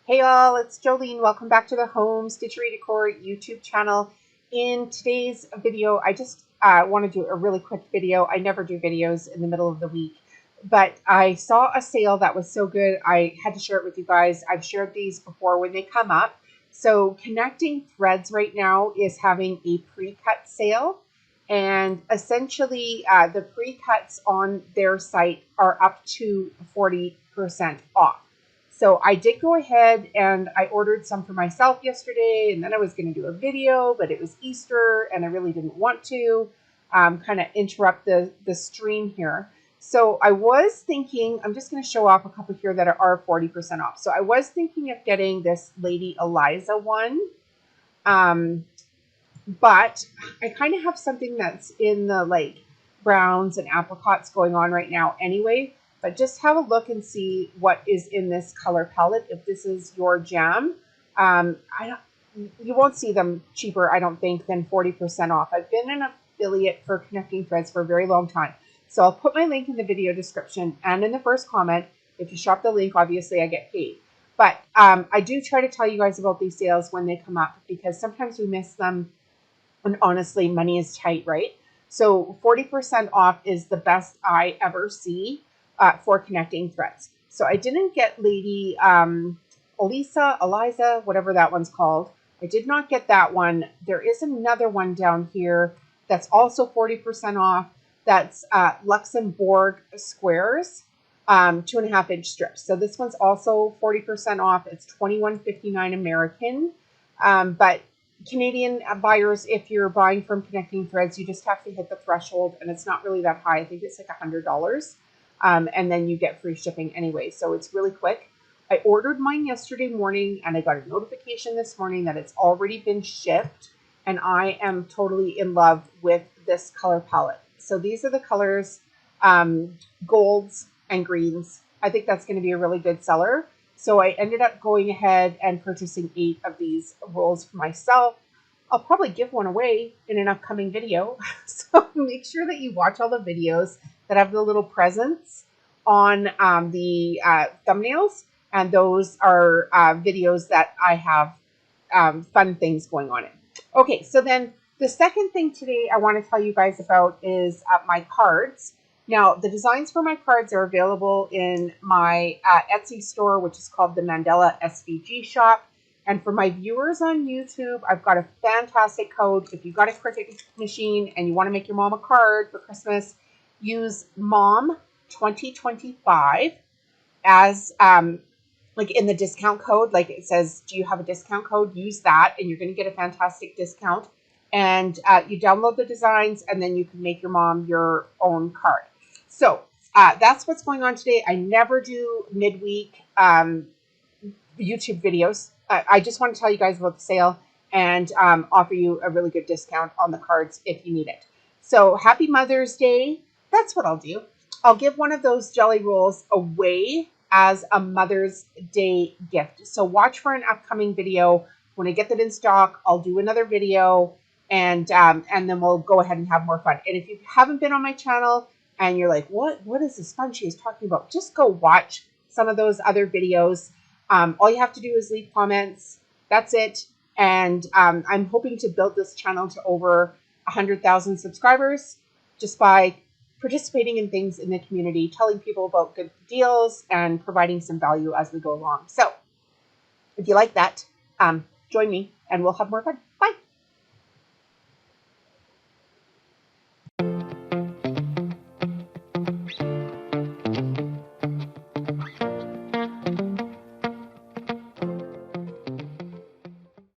Hey all, it's Jolene. Welcome back to the Home Stitchery Decor YouTube channel. In today's video, I just want to do a really quick video. I never do videos in the middle of the week, but I saw a sale that was so good, I had to share it with you guys. I've shared these before when they come up. So Connecting Threads right now is having a pre-cut sale, and essentially the pre-cuts on their site are up to 40% off. So I did go ahead and I ordered some for myself yesterday, and then I was going to do a video, but it was Easter and I really didn't want to kind of interrupt the stream here. So I was thinking, I'm just going to show off a couple here that are 40% off. So I was thinking of getting this Lady Eliza one, but I kind of have something that's in the like browns and apricots going on right now anyway. But just have a look and see what is in this color palette. If this is your jam, you won't see them cheaper, I don't think, than 40% off. I've been an affiliate for Connecting Threads for a very long time. So I'll put my link in the video description and in the first comment. If you shop the link, obviously I get paid. But I do try to tell you guys about these sales when they come up, because sometimes we miss them. And honestly, money is tight, right? So 40% off is the best I ever see for Connecting Threads. So I didn't get Lady Eliza, whatever that one's called. I did not get that one. There is another one down here that's also 40% off. That's Luxembourg squares, 2.5-inch strips. So this one's also 40% off. It's $21.59 American. But Canadian buyers, if you're buying from Connecting Threads, you just have to hit the threshold, and it's not really that high. I think it's like $100. And then you get free shipping anyway. So it's really quick. I ordered mine yesterday morning, and I got a notification this morning that it's already been shipped. And I am totally in love with this color palette. So these are the colors, golds and greens. I think that's going to be a really good seller. So I ended up going ahead and purchasing 8 of these rolls for myself. I'll probably give one away in an upcoming video. So make sure that you watch all the videos that have the little presents on the thumbnails. And those are videos that I have fun things going on in. Okay, so then the second thing today I want to tell you guys about is my cards. Now, the designs for my cards are available in my Etsy store, which is called the Mandela SVG Shop. And for my viewers on YouTube, I've got a fantastic code. If you've got a Cricut machine and you want to make your mom a card for Christmas, use MOM2025 as like in the discount code. Like it says, do you have a discount code? Use that and you're going to get a fantastic discount. And you download the designs and then you can make your mom your own card. So that's what's going on today. I never do midweek YouTube videos. I just want to tell you guys about the sale and offer you a really good discount on the cards if you need it. So happy Mother's Day. That's what I'll do. I'll give one of those jelly rolls away as a Mother's Day gift. So watch for an upcoming video. When I get that in stock, I'll do another video, and then we'll go ahead and have more fun. And if you haven't been on my channel and you're like, what is this fun she is talking about? Just go watch some of those other videos. All you have to do is leave comments. That's it. And I'm hoping to build this channel to over 100,000 subscribers just by participating in things in the community, telling people about good deals, and providing some value as we go along. So if you like that, join me and we'll have more fun. Bye.